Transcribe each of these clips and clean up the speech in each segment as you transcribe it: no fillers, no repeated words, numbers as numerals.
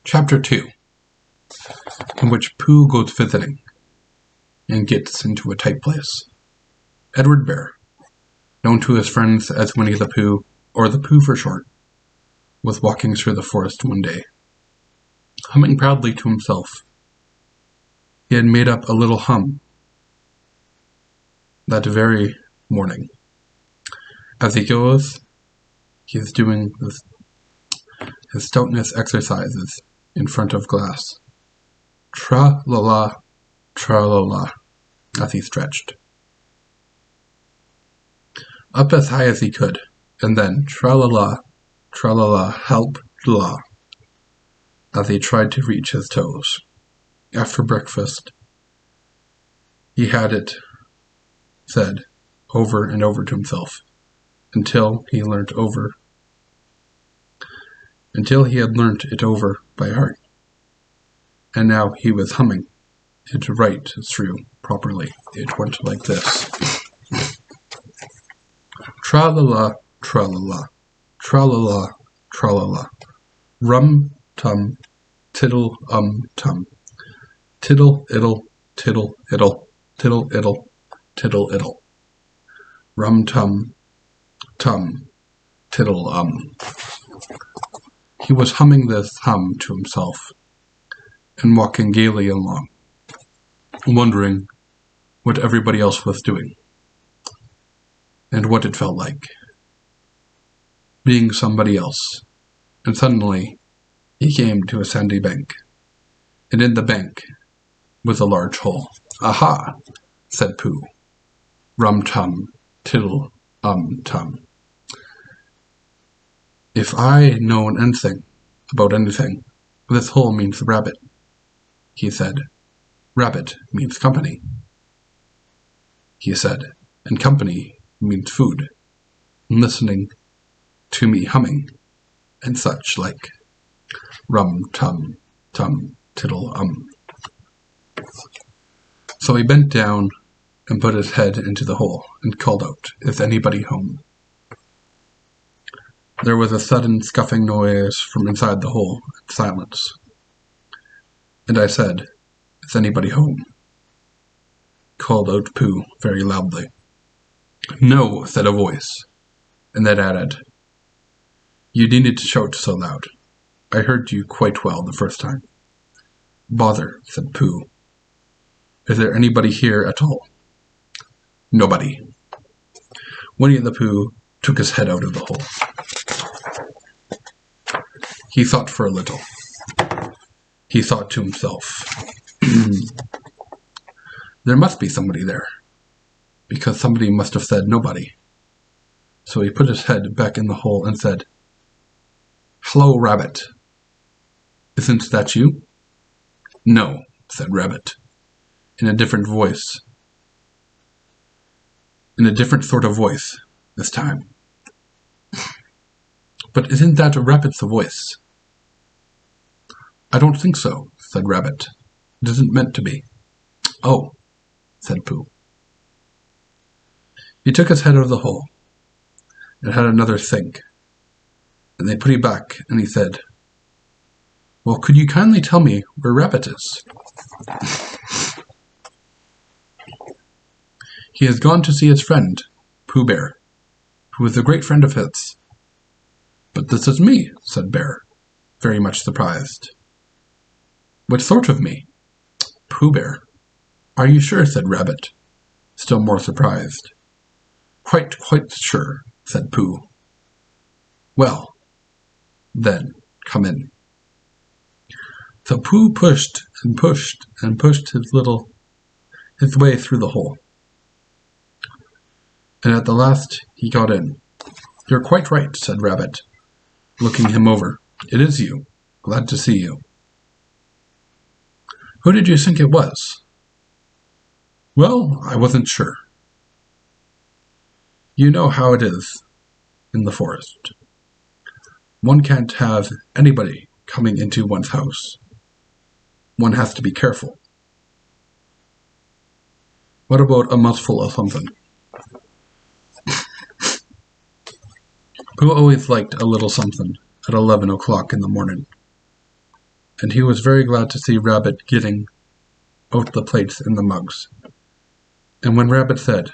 Chapter 2, in which Pooh goes visiting and gets into a tight place. Edward Bear, known to his friends as Winnie the Pooh, or the Pooh for short, was walking through the forest one day, humming proudly to himself. He had made up a little hum that very morning. As he goes, he is doing his stoutness exercises in front of glass. Tra-la-la, tra-la-la, as he stretched. Up as high as he could, and then tra-la-la, tra-la-la, help-la, as he tried to reach his toes. After breakfast, he had it said over and over to himself, until he had learnt it over by heart. And now he was humming it right through properly. It went like this. Tra-la-la, tra-la-la, tra-la-la, tra-la-la, rum-tum, tiddle-tum, tiddle-iddle, tiddle-iddle, tiddle-iddle, tiddle-iddle, rum-tum, tum, tiddle-um. He was humming this hum to himself and walking gaily along, wondering what everybody else was doing and what it felt like being somebody else. And suddenly he came to a sandy bank, and in the bank was a large hole. "Aha!" said Pooh. Rum-tum, tiddle-tum. If I know anything about anything, this hole means rabbit, he said. Rabbit means company, he said, and company means food, and listening to me humming, and such like. Rum-tum, tum, tiddle-um. So he bent down and put his head into the hole and called out, "Is anybody home?" There was a sudden scuffing noise from inside the hole, and silence. And I said, "Is anybody home?" called out Pooh very loudly. "No," said a voice, and then added, "You needed to shout so loud. I heard you quite well the first time." "Bother," said Pooh. "Is there anybody here at all?" "Nobody." Winnie the Pooh took his head out of the hole. He thought for a little. He thought to himself, there must be somebody there, because somebody must have said nobody. So he put his head back in the hole and said, "Hello, Rabbit. Isn't that you?" "No," said Rabbit, in a different voice. In a different sort of voice this time. "But isn't that a rabbit's voice?" "I don't think so," said Rabbit. "It isn't meant to be." "Oh," said Pooh. He took his head out of the hole and had another think. And they put him back, and he said, "Well, could you kindly tell me where Rabbit is?" "He has gone to see his friend, Pooh Bear, who is a great friend of his." "But this is me," said Bear, very much surprised. "What sort of me?" "Pooh Bear." "Are you sure?" said Rabbit, still more surprised. Quite sure," said Pooh. "Well, then, come in." So Pooh pushed and pushed and pushed his way through the hole. And at the last he got in. "You're quite right," said Rabbit, looking him over. "It is you. Glad to see you." "Who did you think it was?" "Well, I wasn't sure. You know how it is in the forest. One can't have anybody coming into one's house. One has to be careful. What about a mouthful of something?" Pooh always liked a little something at 11 o'clock in the morning. and he was very glad to see Rabbit getting out the plates and the mugs. And when Rabbit said,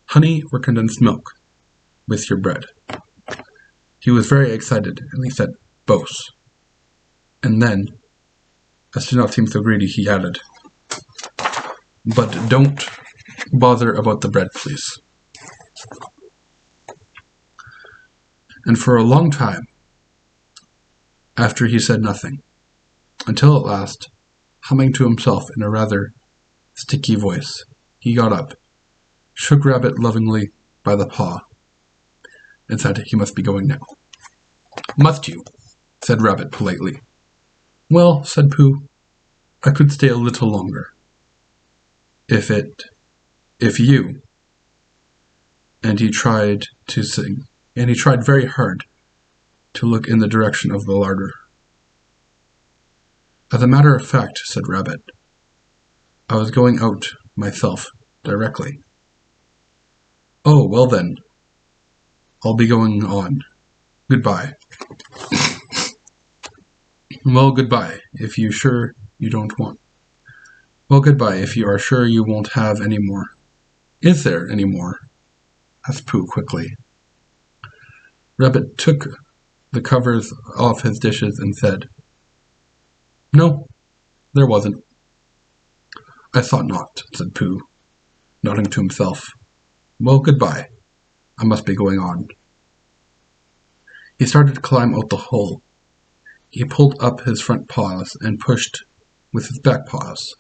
"Honey or condensed milk with your bread?" he was very excited, and he said, "Both." And then, as to not seem so greedy, he added, "But don't bother about the bread, please." And for a long time after he said nothing, until at last, humming to himself in a rather sticky voice, he got up, shook Rabbit lovingly by the paw, and said he must be going now. "Must you?" said Rabbit politely. "Well," said Pooh, "I could stay a little longer. If you," and he tried to sing, and he tried very hard to look in the direction of the larder. "As a matter of fact," said Rabbit, "I was going out myself directly." "Oh, well then, I'll be going on. Goodbye." "Well, goodbye, if you sure you don't want. Well, goodbye, if you are sure you won't have any more." "Is there any more?" asked Pooh quickly. Rabbit took the covers off his dishes and said, "No, there wasn't." "I thought not," said Pooh, nodding to himself. "Well, goodbye. I must be going on." He started to climb out the hole. He pulled up his front paws and pushed with his back paws.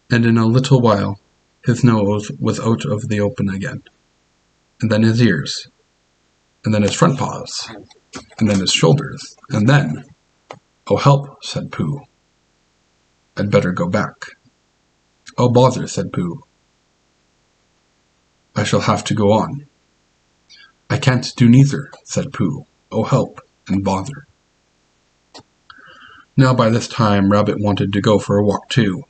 And in a little while his nose was out of the open again, and then his ears, and then his front paws, and then his shoulders, and then— "Oh, help," said Pooh. "I'd better go back." "Oh, bother," said Pooh. "I shall have to go on." "I can't do neither," said Pooh. "Oh, help and bother." Now by this time Rabbit wanted to go for a walk too,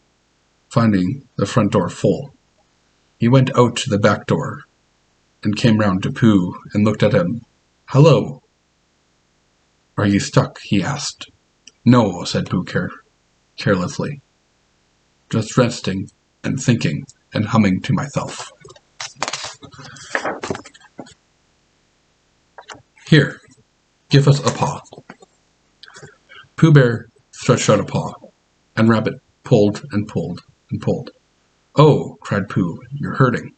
finding the front door full. He went out to the back door and came round to Pooh and looked at him. "Hello." "Are you stuck?" he asked. "No," said Pooh carelessly. "Just resting and thinking and humming to myself." "Here, give us a paw." Pooh Bear stretched out a paw, and Rabbit pulled and pulled and pulled. "Oh," cried Pooh, "you're hurting."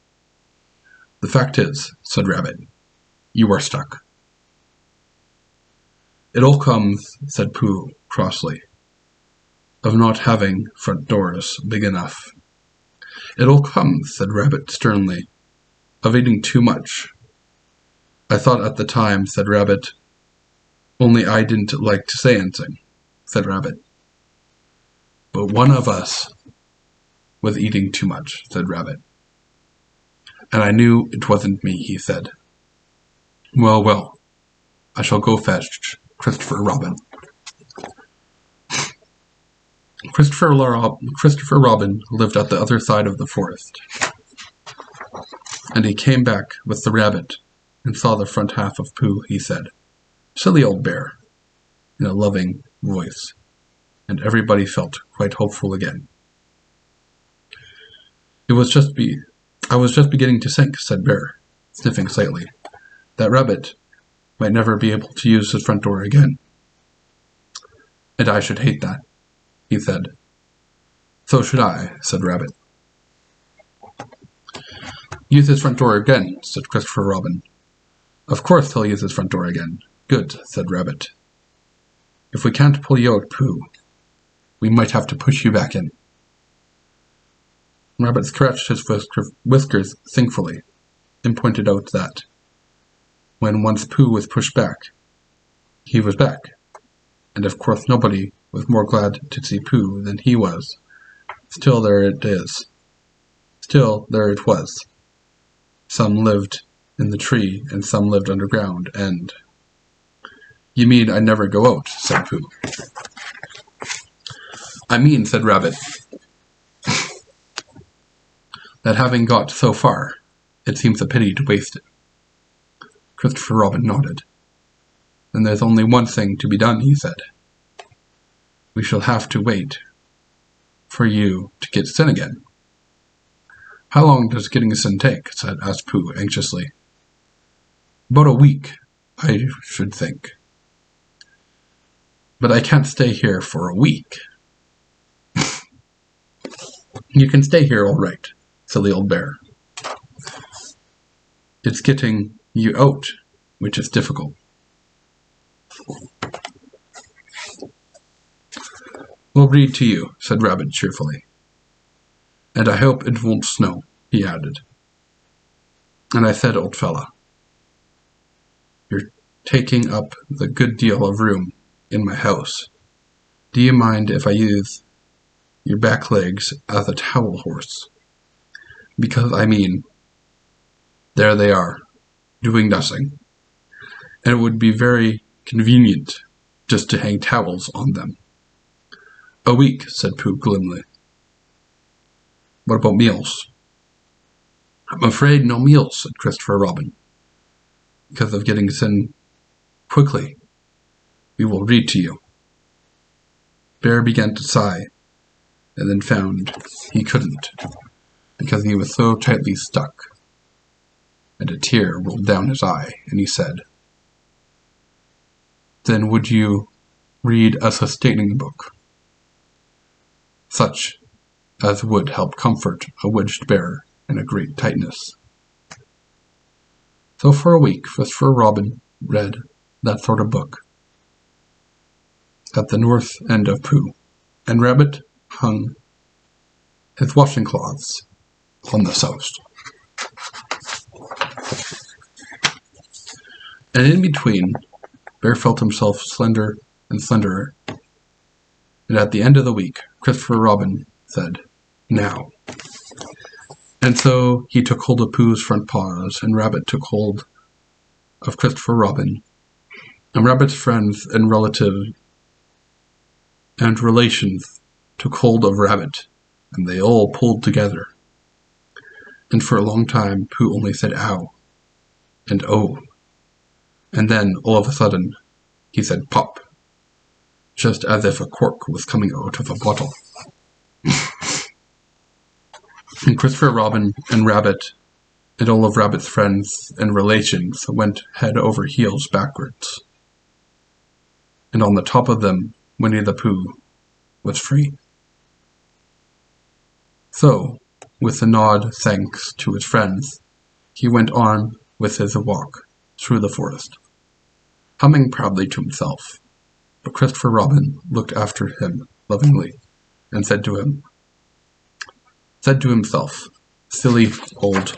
"The fact is," said Rabbit, "you are stuck." "It all comes," said Pooh crossly, "of not having front doors big enough." "It all comes," said Rabbit sternly, "of eating too much." "I thought at the time," said Rabbit. "Only I didn't like to say anything," said Rabbit. "But one of us was eating too much," said Rabbit. "And I knew it wasn't me," he said. "Well, well, I shall go fetch Christopher Robin." Christopher Robin lived at the other side of the forest, and he came back with the rabbit and saw the front half of Pooh. He said, "Silly old bear," in a loving voice, and everybody felt quite hopeful again. I was just beginning to think," said Bear, sniffing slightly, "that Rabbit might never be able to use his front door again." "And I should hate that," he said. "So should I," said Rabbit. "Use his front door again," said Christopher Robin. "Of course he'll use his front door again." "Good," said Rabbit. "If we can't pull you out, Pooh, we might have to push you back in." Rabbit scratched his whiskers thankfully, and pointed out that, when once Pooh was pushed back, he was back, and of course nobody was more glad to see Pooh than he was. Still there it was. Some lived in the tree, and some lived underground, and— "You mean I'd never go out," said Pooh. "I mean," said Rabbit, "that having got so far, it seems a pity to waste it." Christopher Robin nodded. "Then there's only one thing to be done," he said. we shall have to wait for you to get sin again. How long does getting sin take? Asked Pooh anxiously. About a week, I should think. But I can't stay here for a week. You can stay here all right, silly old bear. It's getting you out which is difficult. We'll read to you, said Rabbit cheerfully. And I hope it won't snow, he added. And I said, old fella, you're taking up the good deal of room in my house. Do you mind if I use your back legs as a towel horse? Because, I mean, there they are, doing nothing. And it would be very convenient just to hang towels on them. A week, said Pooh grimly. What about meals? I'm afraid no meals, said Christopher Robin. Because of getting sin quickly, we will read to you. Bear began to sigh, and then found he couldn't, because he was so tightly stuck. And a tear rolled down his eye, and he said, Then would you read a sustaining book, such as would help comfort a wedged bear in a great tightness? So for a week, Christopher Robin read that sort of book at the north end of Pooh, and Rabbit hung his washing cloths on the south. And in between, Bear felt himself slender and slenderer. And at the end of the week, Christopher Robin said, Now. And so he took hold of Pooh's front paws, and Rabbit took hold of Christopher Robin, and Rabbit's friends and relatives and relations took hold of Rabbit, and they all pulled together. And for a long time, Pooh only said ow and oh. And then, all of a sudden, he said pop, just as if a cork was coming out of a bottle. And Christopher Robin and Rabbit and all of Rabbit's friends and relations went head over heels backwards. And on the top of them, Winnie the Pooh was free. So, with a nod thanks to his friends, he went on with his walk through the forest, humming proudly to himself. But Christopher Robin looked after him lovingly and said to himself, Silly old